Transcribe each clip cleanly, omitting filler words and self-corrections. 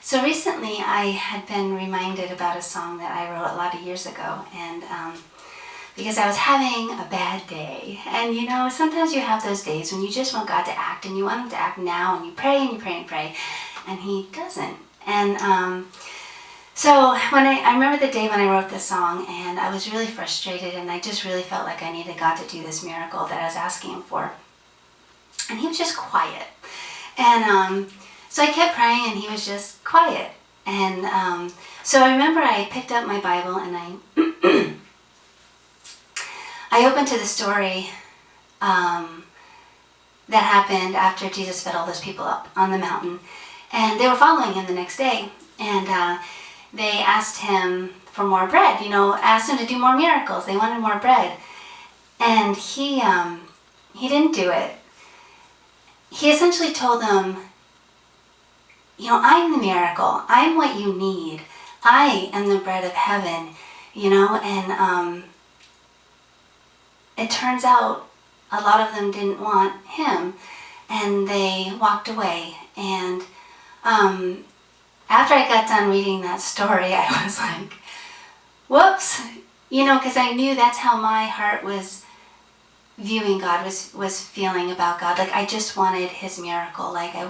So recently I had been reminded about a song that I wrote a lot of years ago, and because I was having a bad day. And sometimes you have those days when you just want God to act, and you want Him to act now, and you pray and you pray and pray, and He doesn't. And so when I remember the day when I wrote this song, and I was really frustrated, and I just really felt like I needed God to do this miracle that I was asking Him for. And He was just quiet. And so I kept praying, and He was just quiet. And so I remember I picked up my Bible, and I opened to the story that happened after Jesus fed all those people up on the mountain. And they were following Him the next day. And they asked Him for more bread, asked Him to do more miracles. They wanted more bread. And He didn't do it. He essentially told them, I'm the miracle. I'm what you need. I am the bread of heaven, and it turns out a lot of them didn't want Him, and they walked away. And after I got done reading that story, I was like, whoops, because I knew that's how my heart was viewing God, was feeling about God. Like I just wanted His miracle. Like I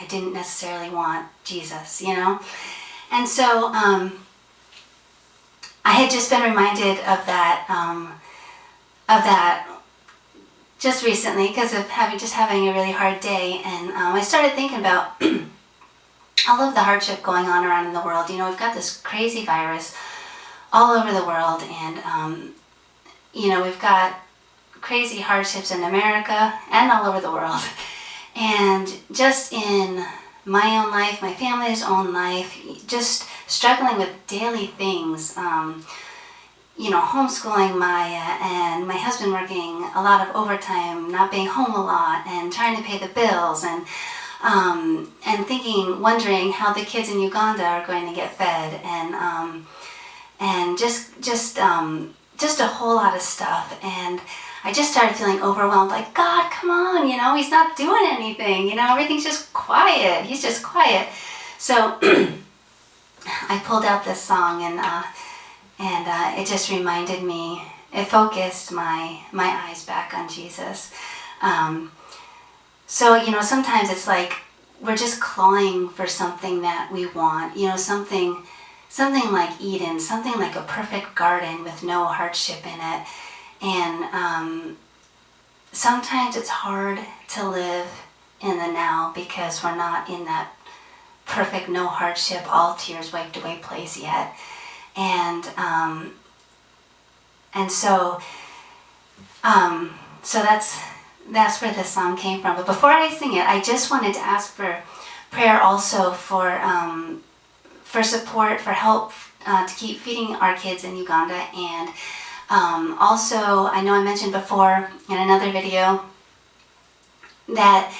didn't necessarily want Jesus, And so I had just been reminded of that just recently because of having a really hard day. And I started thinking about all of the hardship going on around in the world. We've got this crazy virus all over the world, and we've got crazy hardships in America and all over the world. And just in my own life, my family's own life, just struggling with daily things, homeschooling Maya, and my husband working a lot of overtime, not being home a lot, and trying to pay the bills, and wondering how the kids in Uganda are going to get fed, and just a whole lot of stuff. And I just started feeling overwhelmed, like, God, come on, He's not doing anything, everything's just quiet. He's just quiet. So I pulled out this song, and it just reminded me, it focused my eyes back on Jesus. So, sometimes it's like we're just clawing for something that we want, something like Eden, something like a perfect garden with no hardship in it. And sometimes it's hard to live in the now because we're not in that perfect, no hardship, all tears wiped away place yet. And so that's where this song came from. But before I sing it, I just wanted to ask for prayer also for support, for help to keep feeding our kids in Uganda. And also, I know I mentioned before in another video that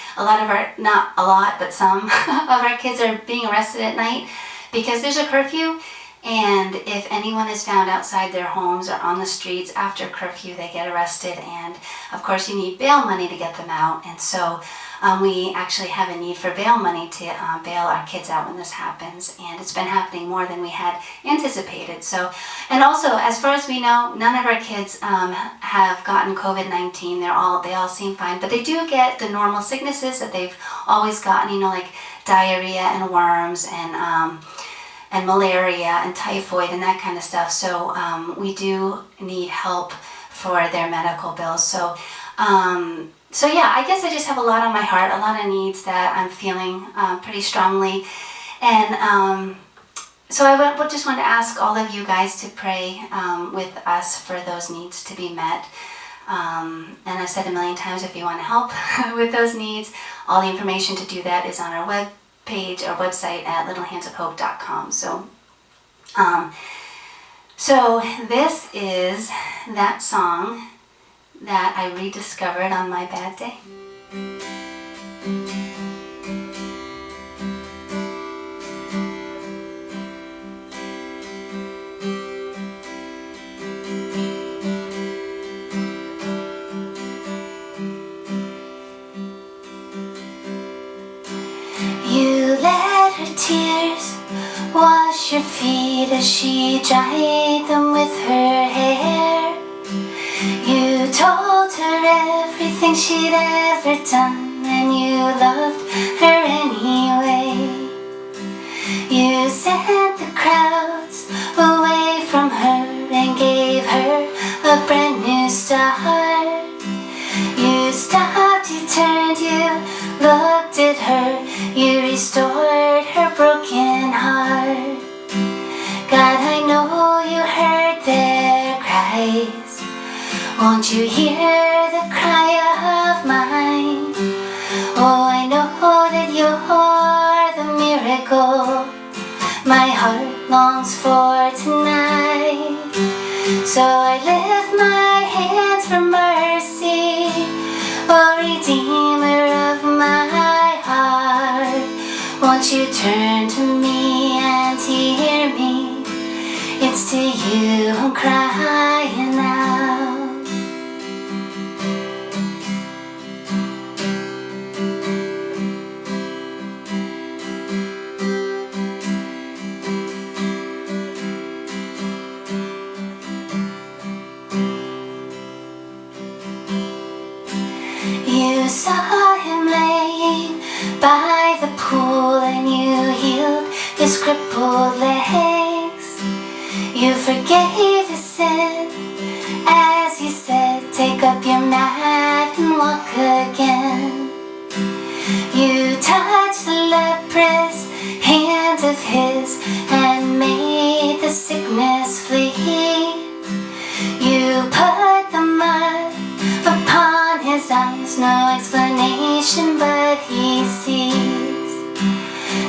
not a lot, but some of our kids are being arrested at night because there's a curfew. And if anyone is found outside their homes or on the streets after curfew, they get arrested. And of course, you need bail money to get them out. And so we actually have a need for bail money to bail our kids out when this happens. And it's been happening more than we had anticipated. So, and also, as far as we know, none of our kids have gotten COVID-19. They all seem fine. But they do get the normal sicknesses that they've always gotten, like diarrhea and worms and malaria and typhoid and that kind of stuff. So we do need help for their medical bills. So yeah, I guess I just have a lot on my heart, a lot of needs that I'm feeling pretty strongly. And so I just want to ask all of you guys to pray with us for those needs to be met. And I've said a million times, if you want to help with those needs, all the information to do that is on our website at littlehandsofhope.com. So this is that song that I rediscovered on my bad day. You let her tears wash your feet as she dried them with her hair. You told her everything she'd ever done, and you loved her anyway. You sent the crowds away from her and gave her a brand new start. You stopped, you turned, you looked at her, you restored her broken heart. God, I know you heard their cries. Won't you hear the cry of mine? Oh, I know that you're the miracle my heart longs for tonight. So I lift my hands for mercy, oh Redeemer of my heart. Won't you turn to me and hear me? It's to you I'm crying out. You saw him laying by the pool and you healed his crippled legs. You forgave his sin as you said, take up your mat and walk again. You touched the leprous hand of his and made the sickness flee. You put the mud upon his eyes, no explanation but he sees.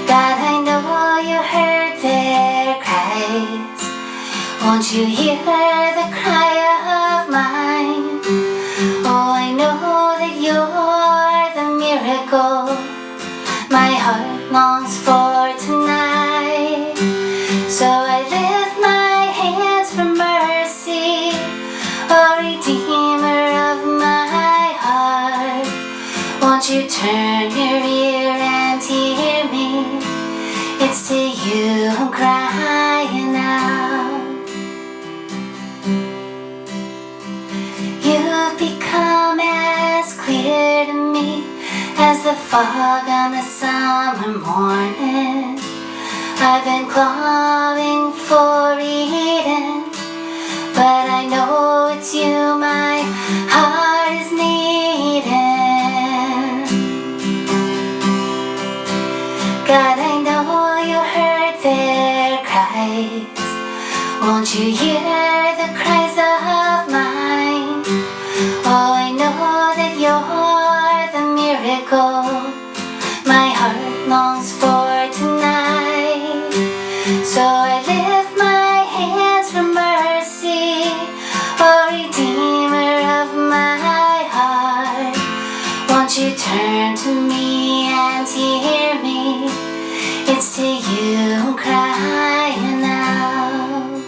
God, I know you heard their cries. Won't you hear the cry of mine? Oh, I know that you're the miracle my heart longs for tonight. So I lift my hands for mercy, oh Redeemer of my heart. Won't you turn your ear and hear me? It's to you I'm crying out. You've become as clear to me as the fog on a summer morning. I've been clawing for Eden, but I know it's you my heart is needing. God, I know you heard their cries. Won't you hear the cries of mine? Oh, I know that you're the miracle my heart longs for tonight. So I lift my hands for mercy, oh Redeemer of my heart. Won't you turn to me and hear me? It's to you I'm crying out.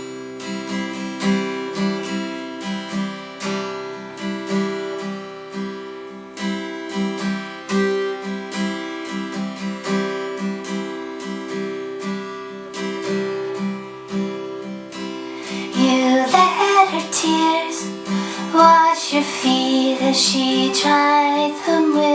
You let her tears wash your feet as she dried them with